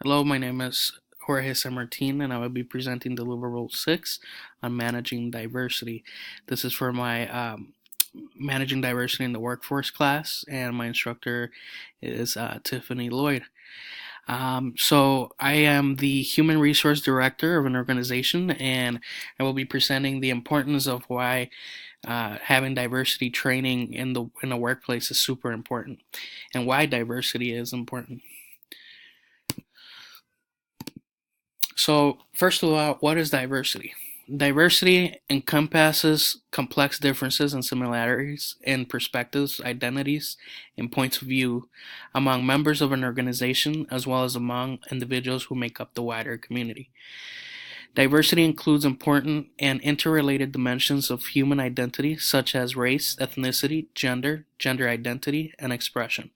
Hello, my name is Jorge San Martin, and I will be presenting Deliverable 6 on managing diversity. This is for my managing diversity in the workforce class, and my instructor is Tiffany Lloyd. So, I am the human resource director of an organization, and I will be presenting the importance of why having diversity training in the workplace is super important, and why diversity is important. So, first of all, what is diversity? Diversity encompasses complex differences and similarities in perspectives, identities, and points of view among members of an organization as well as among individuals who make up the wider community. Diversity includes important and interrelated dimensions of human identity such as race, ethnicity, gender identity and expression,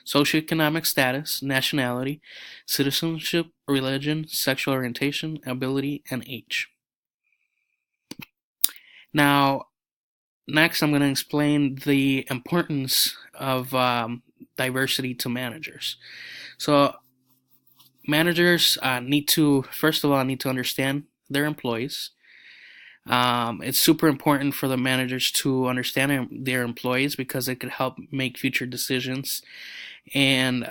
socioeconomic status, nationality, citizenship, religion, sexual orientation, ability, and age. Now, next I'm going to explain the importance of diversity to managers. So, managers need to, first of all, need to understand their employees. It's super important for the managers to understand their employees because it could help make future decisions and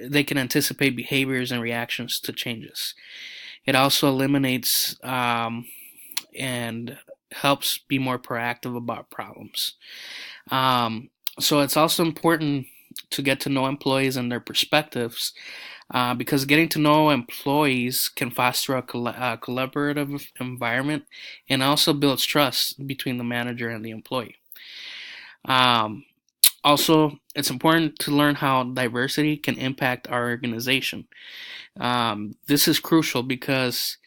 they can anticipate behaviors and reactions to changes. It also eliminates and helps be more proactive about problems. So it's also important to get to know employees and their perspectives because getting to know employees can foster a collaborative environment and also builds trust between the manager and the employee. Um, Also, it's important to learn how diversity can impact our organization. This is crucial because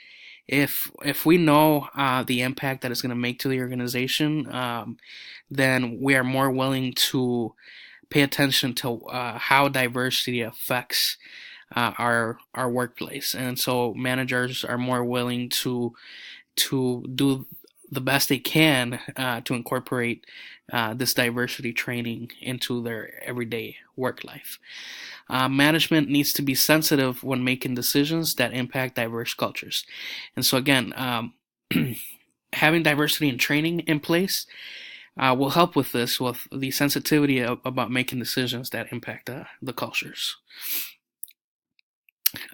if we know the impact that it's going to make to the organization, then we are more willing to pay attention to how diversity affects our workplace, and so managers are more willing to do the best they can to incorporate this diversity training into their everyday work life. Management needs to be sensitive when making decisions that impact diverse cultures. And so, again, having diversity and training in place will help with this, with the sensitivity about making decisions that impact the cultures.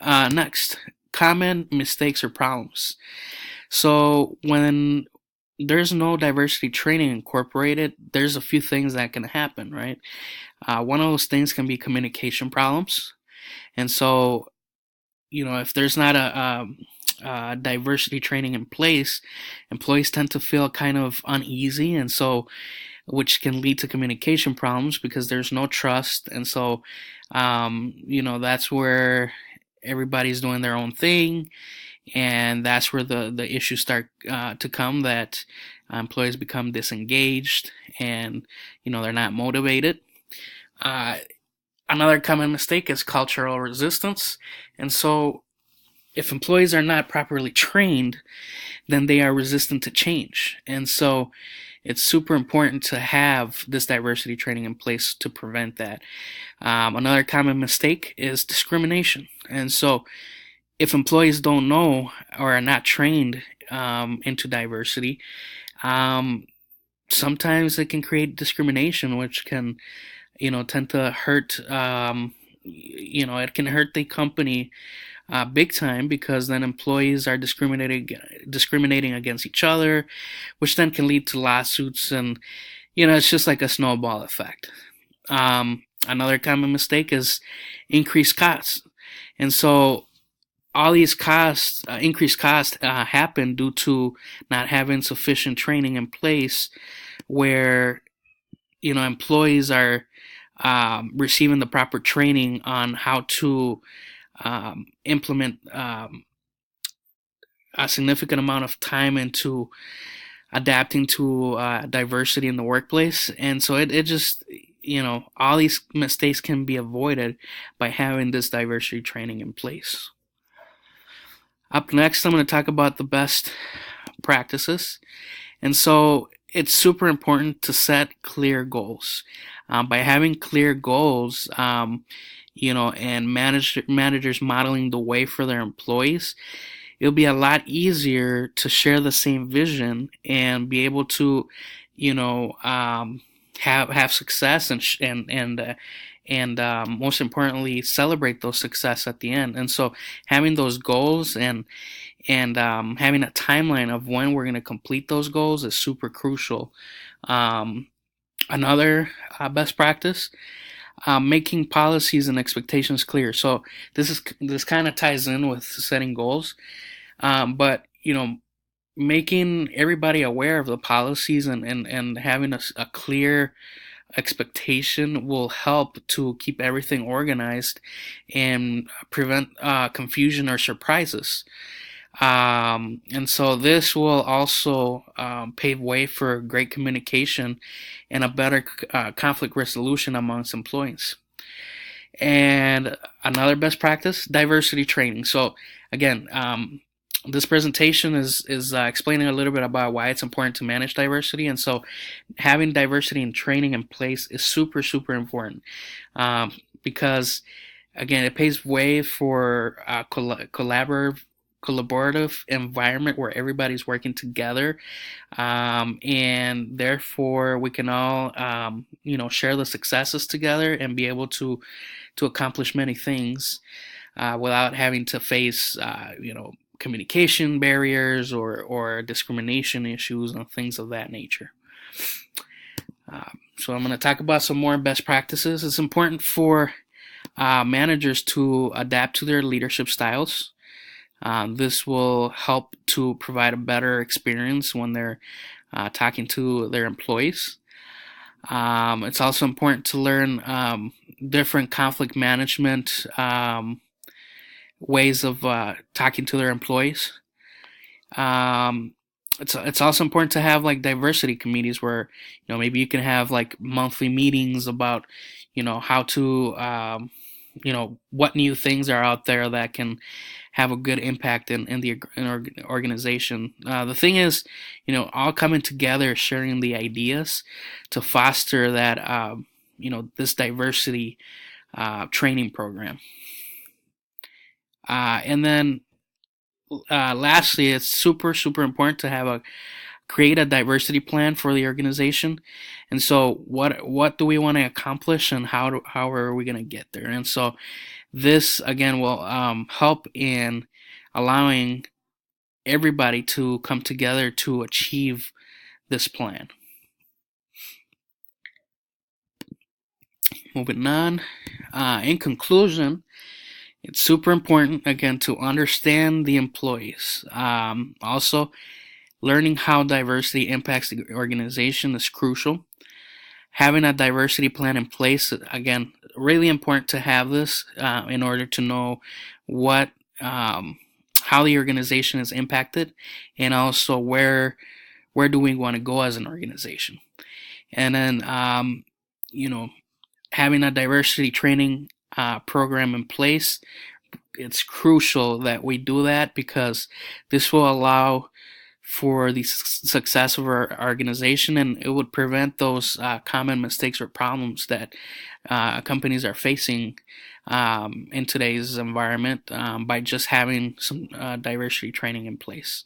Next, common mistakes or problems. So, when there's no diversity training incorporated, there's a few things that can happen, right? One of those things can be communication problems. And so, if there's not a diversity training in place, employees tend to feel kind of uneasy, and so which can lead to communication problems because there's no trust, and so that's where everybody's doing their own thing, and that's where the issues start to come that employees become disengaged and they're not motivated. Uh, Another common mistake is cultural resistance, and so if employees are not properly trained, then they are resistant to change. And so it's super important to have this diversity training in place to prevent that. Another common mistake is discrimination. And so if employees don't know or are not trained into diversity, um, sometimes it can create discrimination, which can, tend to hurt. It can hurt the company big time because then employees are discriminating against each other, which then can lead to lawsuits, and it's just like a snowball effect. Another common mistake is increased costs, and so all these increased costs, happen due to not having sufficient training in place, where employees are receiving the proper training on how to implement a significant amount of time into adapting to diversity in the workplace. And so it just, all these mistakes can be avoided by having this diversity training in place. Up next, I'm going to talk about the best practices. And so it's super important to set clear goals. By having clear goals, and managers modeling the way for their employees, it'll be a lot easier to share the same vision and be able to, have success and most importantly celebrate those success at the end. And so having those goals and having a timeline of when we're going to complete those goals is super crucial. Another best practice, making policies and expectations clear. So this kind of ties in with setting goals, but making everybody aware of the policies and having a clear expectation will help to keep everything organized and prevent confusion or surprises. And so this will also pave way for great communication and a better conflict resolution amongst employees. And another best practice, diversity training. So again, this presentation is explaining a little bit about why it's important to manage diversity, and so having diversity and training in place is super important, because again it paves way for a collaborative environment where everybody's working together, and therefore we can all share the successes together and be able to accomplish many things without having to face communication barriers or discrimination issues and things of that nature. So I'm going to talk about some more best practices. It's important for managers to adapt to their leadership styles. This will help to provide a better experience when they're talking to their employees. It's also important to learn different conflict management ways of talking to their employees. It's also important to have like diversity committees where maybe you can have like monthly meetings about how to what new things are out there that can have a good impact in the organization. The thing is, all coming together, sharing the ideas to foster that this diversity training program. And then lastly, it's super important to have create a diversity plan for the organization. And so what do we want to accomplish, and how are we going to get there? And so this again will help in allowing everybody to come together to achieve this plan. Moving on. In conclusion, it's super important, again, to understand the employees. Also, learning how diversity impacts the organization is crucial. Having a diversity plan in place, again, really important to have this in order to know how the organization is impacted, and also where do we want to go as an organization. And then, having a diversity training program in place, it's crucial that we do that, because this will allow for the success of our organization, and it would prevent those common mistakes or problems that companies are facing in today's environment by just having some diversity training in place.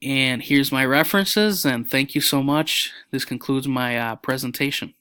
And here's my references, and thank you so much. This concludes my presentation.